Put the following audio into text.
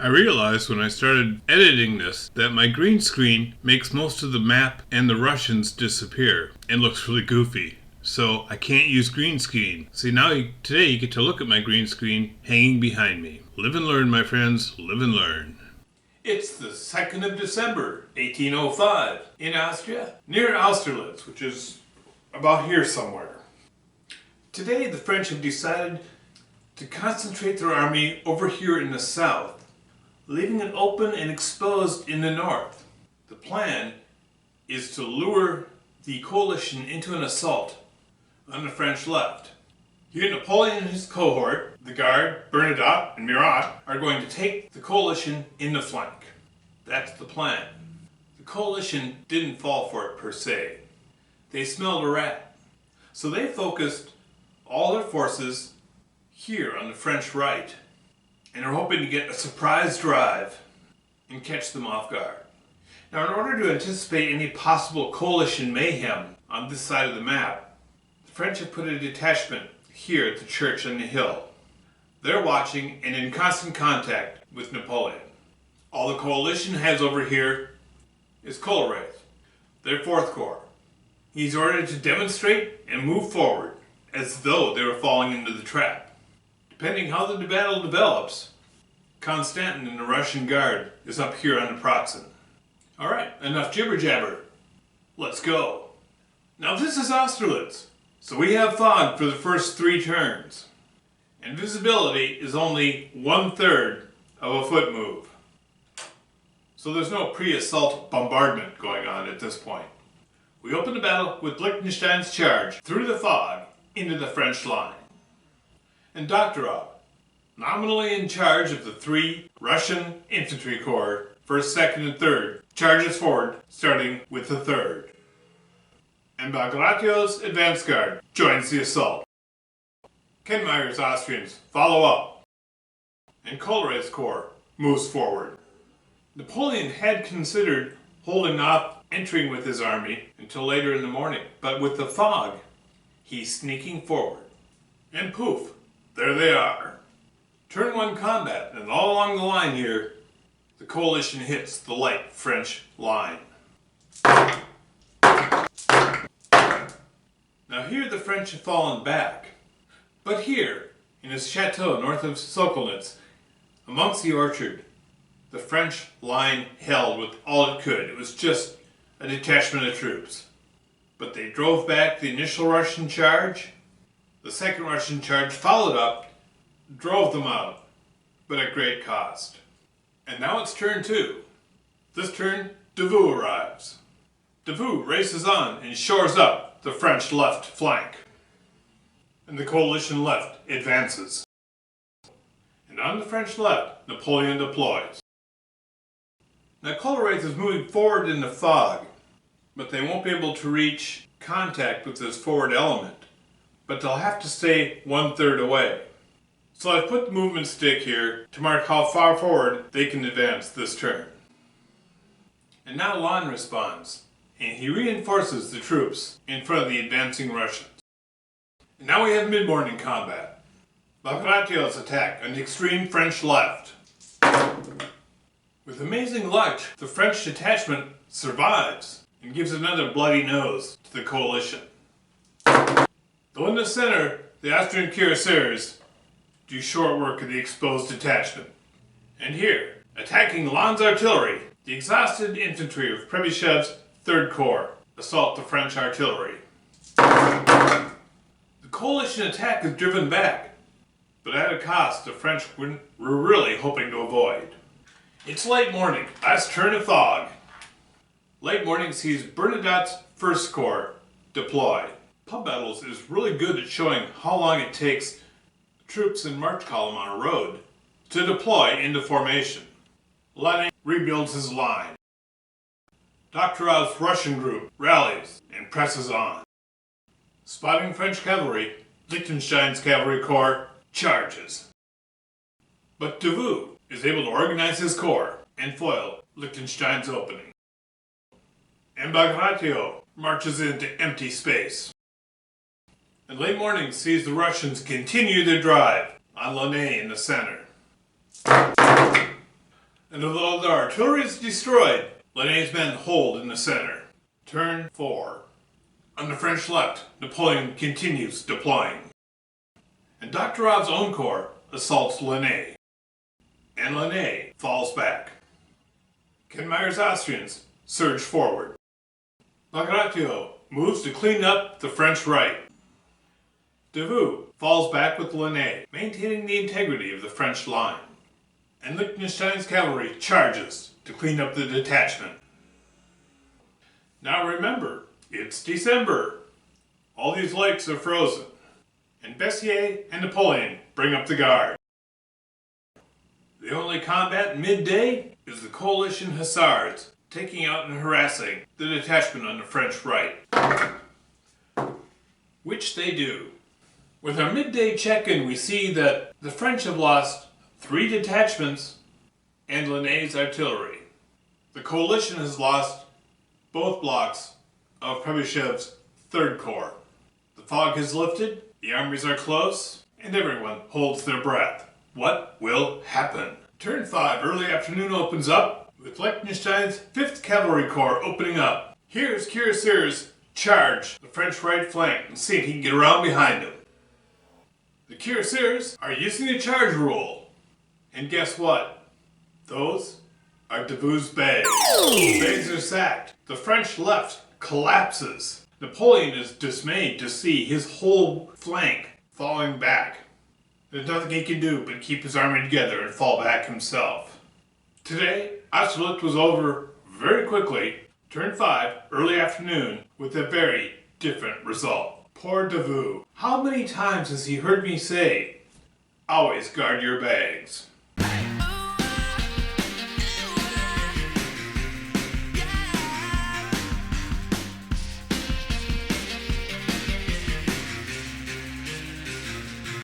I realized when I started editing this that my green screen makes most of the map and the Russians disappear and looks really goofy. So I can't use green screen. See, today you get to look at my green screen hanging behind me. Live and learn, my friends. Live and learn. It's the 2nd of December, 1805, in Austria, near Austerlitz, which is about here somewhere. Today the French have decided to concentrate their army over here in the south, leaving it open and exposed in the north. The plan is to lure the coalition into an assault on the French left. Here Napoleon and his cohort, the Guard, Bernadotte, and Murat, are going to take the coalition in the flank. That's the plan. The coalition didn't fall for it per se. They smelled a rat. So they focused all their forces here on the French right, and are hoping to get a surprise drive and catch them off guard. Now, in order to anticipate any possible coalition mayhem on this side of the map, the French have put a detachment here at the church on the hill. They're watching and in constant contact with Napoleon. All the coalition has over here is Austerlitz, their 4th Corps. He's ordered to demonstrate and move forward as though they were falling into the trap. Depending how the battle develops, Constantin and the Russian Guard is up here on the Pratzen. Alright, enough jibber-jabber. Let's go. Now this is Austerlitz, so we have fog for the first 3 turns. And visibility is only 1/3 of a foot move. So there's no pre-assault bombardment going on at this point. We open the battle with Liechtenstein's charge through the fog into the French line. And Davout, nominally in charge of the 3 Russian infantry corps, 1st, 2nd, and 3rd, charges forward, starting with the 3rd. And Bagratio's advance guard joins the assault. Kenmeier's Austrians follow up, and Austerlitz's corps moves forward. Napoleon had considered holding off entering with his army until later in the morning, but with the fog, he's sneaking forward. And poof! There they are. Turn 1 combat, and all along the line here, the coalition hits the light French line. Now here the French have fallen back, but here, in his chateau north of Sokolnitz, amongst the orchard, the French line held with all it could. It was just a detachment of troops. But they drove back the initial Russian charge. The second Russian charge followed up, drove them out, but at great cost. And now it's turn 2. This turn, Davout arrives. Davout races on and shores up the French left flank. And the coalition left advances. And on the French left, Napoleon deploys. Now Austerlitz is moving forward in the fog, but they won't be able to reach contact with this forward element. But they'll have to stay 1/3 away. So I've put the movement stick here to mark how far forward they can advance this turn. And now Lannes responds, and he reinforces the troops in front of the advancing Russians. And now we have mid-morning combat. Bagratio's attack on the extreme French left. With amazing luck, the French detachment survives and gives another bloody nose to the coalition. Though in the center, the Austrian cuirassiers do short work of the exposed detachment. And here, attacking Lannes' artillery, the exhausted infantry of Trebuchev's 3rd Corps assault the French artillery. The coalition attack is driven back, but at a cost the French were really hoping to avoid. It's late morning, last turn of fog. Late morning sees Bernadotte's 1st Corps deploy. Pub battles is really good at showing how long it takes troops in march column on a road to deploy into formation. Lannes rebuilds his line. Davout's Russian group rallies and presses on. Spotting French cavalry, Liechtenstein's cavalry corps charges. But Davout is able to organize his corps and foil Liechtenstein's opening. And Bagratio marches into empty space. And late morning sees the Russians continue their drive on Lannes in the center. And although their artillery is destroyed, Lanné's men hold in the center. Turn 4. On the French left, Napoleon continues deploying. And Doktorov's own corps assaults Lanné. And Lanné falls back. Kenmeier's Austrians surge forward. Bagration moves to clean up the French right. Davout falls back with Lanné, maintaining the integrity of the French line. And Liechtenstein's cavalry charges to clean up the detachment. Now remember, it's December. All these lakes are frozen. And Bessier and Napoleon bring up the guard. The only combat midday is the coalition hussars taking out and harassing the detachment on the French right. Which they do. With our midday check-in, we see that the French have lost 3 detachments and Lanné's artillery. The coalition has lost both blocks of Trebuchev's 3rd Corps. The fog has lifted, the armies are close, and everyone holds their breath. What will happen? Turn 5, early afternoon opens up, with Liechtenstein's 5th Cavalry Corps opening up. Here's Cuirassiers charge the French right flank and see if he can get around behind him. The Cuirassiers are using the charge rule. And guess what? Those are Davout's bags. The bags are sacked. The French left collapses. Napoleon is dismayed to see his whole flank falling back. There's nothing he can do but keep his army together and fall back himself. Today, Austerlitz was over very quickly, turn 5, early afternoon, with a very different result. Poor Davout. How many times has he heard me say, always guard your bags?